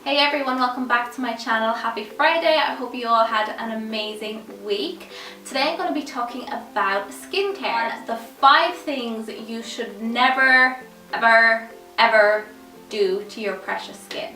Hey everyone, welcome back to my channel. Happy Friday. I hope you all had an amazing week. Today I'm going to be talking about skincare. The 5 things you should never, ever do to your precious skin.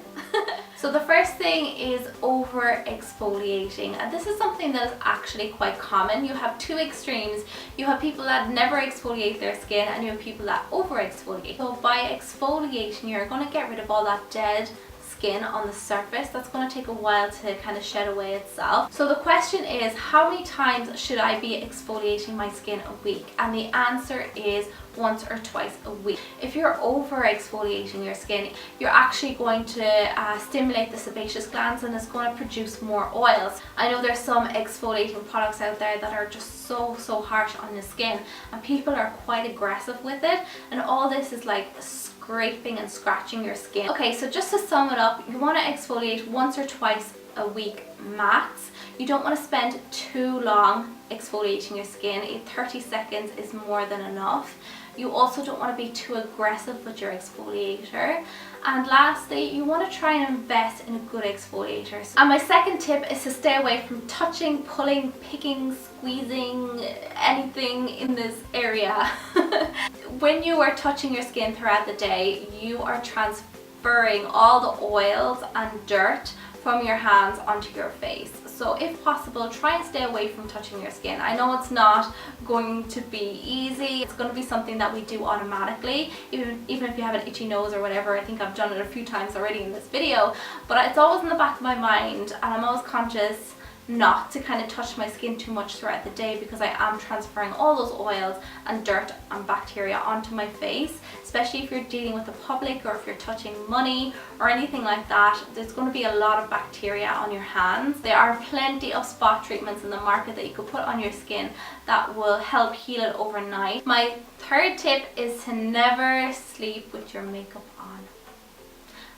So the first thing is over exfoliating, and this is something that is actually quite common. You have two extremes. You have people that never exfoliate their skin and you have people that over exfoliate. So by exfoliating, you're going to get rid of all that dead skin on the surface. That's going to take a while to kind of shed away itself. So the question is, how many times should I be exfoliating my skin a week? And the answer is once or twice a week. If you're over exfoliating your skin, you're actually going to stimulate the sebaceous glands and it's going to produce more oils. I know there's some exfoliating products out there that are just so harsh on the skin, and people are quite aggressive with it, and all this is like scraping and scratching your skin. Okay, so just to sum it up, you want to exfoliate once or twice a week max. You don't want to spend too long exfoliating your skin. 30 seconds is more than enough. You also don't want to be too aggressive with your exfoliator. And lastly, you want to try and invest in a good exfoliator. And my second tip is to stay away from touching, pulling, picking, squeezing anything in this area. When you are touching your skin throughout the day, you are transferring all the oils and dirt from your hands onto your face. So if possible, try and stay away from touching your skin. I know it's not going to be easy. It's going to be something that we do automatically, even if you have an itchy nose or whatever. I think I've done it a few times already in this video, but it's always in the back of my mind, and I'm always conscious not to kind of touch my skin too much throughout the day, because I am transferring all those oils and dirt and bacteria onto my face, especially if you're dealing with the public or if you're touching money or anything like that. There's going to be a lot of bacteria on your hands. There are plenty of spot treatments in the market that you could put on your skin that will help heal it overnight. My third tip is to never sleep with your makeup on.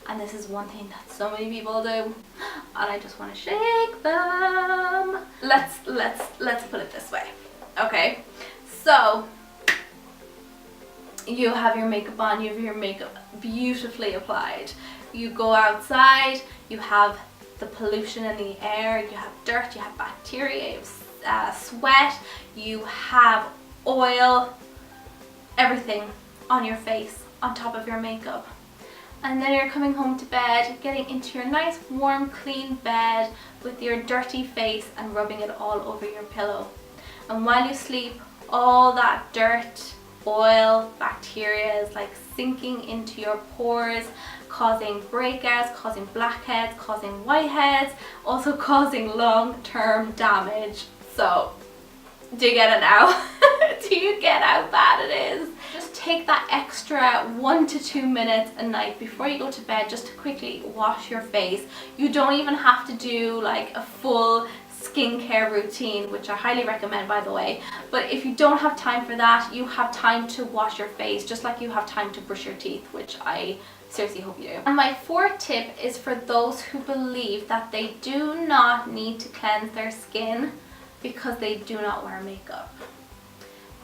And this is one thing that so many people do, and I just want to shake them. Let's put it this way. Okay, so you have your makeup on, you have your makeup beautifully applied. You go outside, you have the pollution in the air, you have dirt, you have bacteria, you have sweat, you have oil, everything on your face on top of your makeup. And then you're coming home to bed, getting into your nice warm clean bed with your dirty face and rubbing it all over your pillow. And while you sleep, all that dirt, oil, bacteria is like sinking into your pores, causing breakouts, causing blackheads, causing whiteheads, also causing long-term damage. So, do you get it now? Do you get how bad it is? Just take that extra 1 to 2 minutes a night before you go to bed just to quickly wash your face. You don't even have to do like a full skincare routine, which I highly recommend, by the way. But if you don't have time for that, you have time to wash your face just like you have time to brush your teeth, which I seriously hope you do. And my fourth tip is for those who believe that they do not need to cleanse their skin because they do not wear makeup.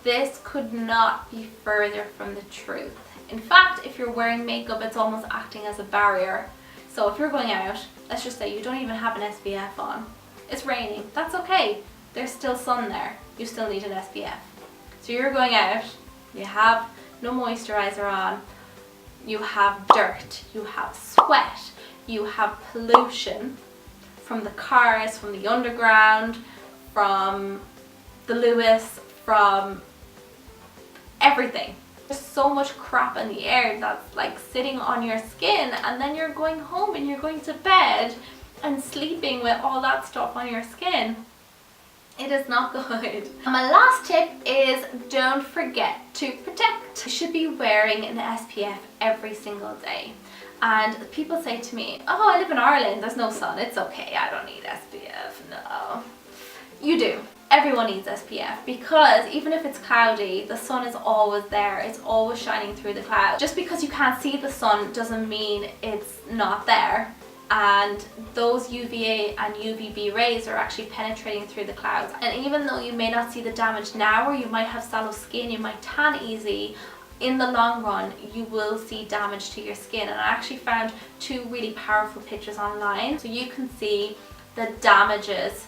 This could not be further from the truth. In fact, if you're wearing makeup, it's almost acting as a barrier. So if you're going out, let's just say you don't even have an SPF on. It's raining, that's okay. There's still sun there. You still need an SPF. So you're going out, you have no moisturizer on, you have dirt, you have sweat, you have pollution from the cars, from the underground, from the Lewis, from everything. There's so much crap in the air that's like sitting on your skin, and then you're going home and you're going to bed and sleeping with all that stuff on your skin. It is not good. And my last tip is don't forget to protect. You should be wearing an SPF every single day. And people say to me, oh, I live in Ireland, there's no sun, it's okay, I don't need SPF. No, you do. Everyone needs SPF, because even if it's cloudy, the sun is always there. It's always shining through the clouds. Just because you can't see the sun doesn't mean it's not there. And those UVA and UVB rays are actually penetrating through the clouds. And even though you may not see the damage now, or you might have sallow skin, you might tan easy, in the long run you will see damage to your skin. And I actually found 2 really powerful pictures online, so you can see the damages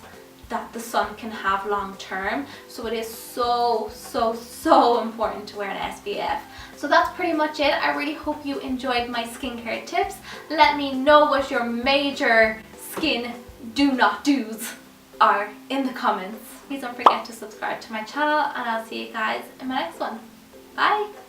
that the sun can have long term. So it is so important to wear an SPF. So that's pretty much it. I really hope you enjoyed my skincare tips. Let me know what your major skin do not do's are in the comments. Please don't forget to subscribe to my channel, and I'll see you guys in my next one. Bye!